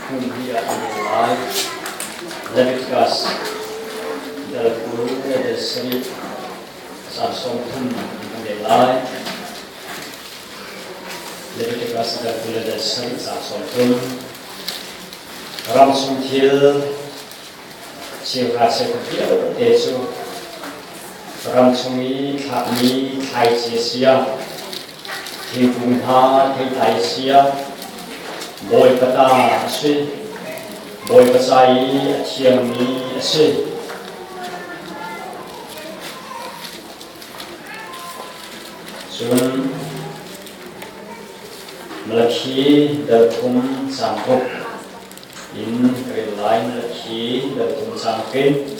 whom he alive, Leviticus, the Guru, the Sri, Samson, whom he alive, Leviticus, the Guru, the Sri, Samson, whom Ram Sung Thiel, Chiêu Ra Chiêu Thiel, Tesu, Ram Sung Mi, Thạc Mi, Thai Chia Sia, Thi Phung Ha, Thi Thai Sia, Bồi Pata Asi, Bồi Pasai, Thiam Mi Asi. Sun Melaki Dal Thum Sangkuk in Relai Melaki Dal Thum Sangkin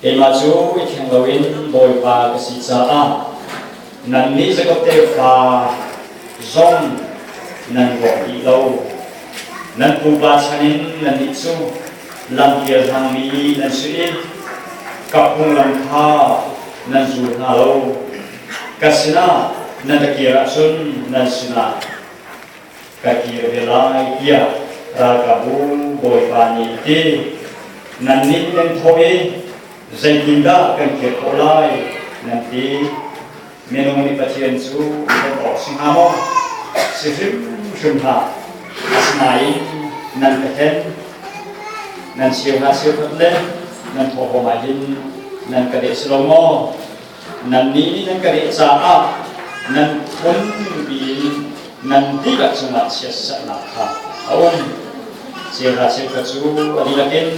Emaju Ithenglawin Bồi Pa Kasitsa A Nan Ni Zakote Fa Zong Nan Gok Di Lâu Nan Pumpa Chanin Nan Itsu Lam Kiel Hang Mi Nan Suin Kapung Lam Kha Nan Zu Na Lâu Kasina Nan Takira Sun Nan Sina Kakir Velai Ia Rakabu Boi Pani Ti Nan Ni Nan Thoi Zaitinda Kan Kier Olai Nanti Menung Ni Patien Su Nan Singamo Sifim Shunha Asmai Nan Katen Nan Siêu Ha Siêu Katle Nan Thoho Mahin Nan Kade Slomo Nan Ni Nan Kade Saa Nan Thun Bin Nan Tiga Sungat Siasa Nakha Awan Siêu Ha Siêu Katsu Adilakin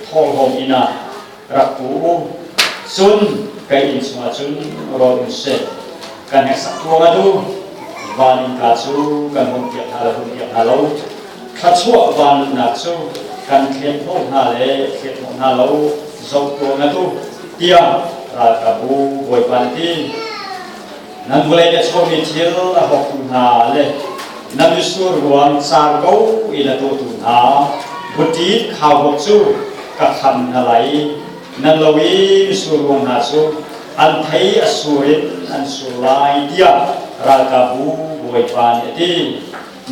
Thoho Ina Raku Sun Kain Sungat Sun Rodun Se Kan Heksak Tua Madu Van Katsu Kan Hung Tiap Halau Katsua Van Natsu Kan Khet Hong Hale Khet Hong Halau Zok Tua Madu Tia Rakabu Boi Panti Nan Mulai Dia Chomi Til Hok Tung Hale Nan Yusur Ruang Sargau Ila Tu Tung Ha Butit Khao Hok Su Kakham Halai Nan Lawi Yusur Ruang Hatsu An Thai Asurin An Sulai Tia Rakabu Boi Panti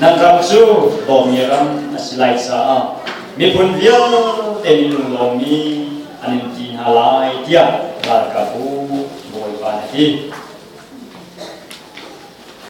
Nan Ramsu Domiram Asilai Sa Mipun Vil Tenin Lomi Anin Tin Halai Tia Rakabu Boi Panti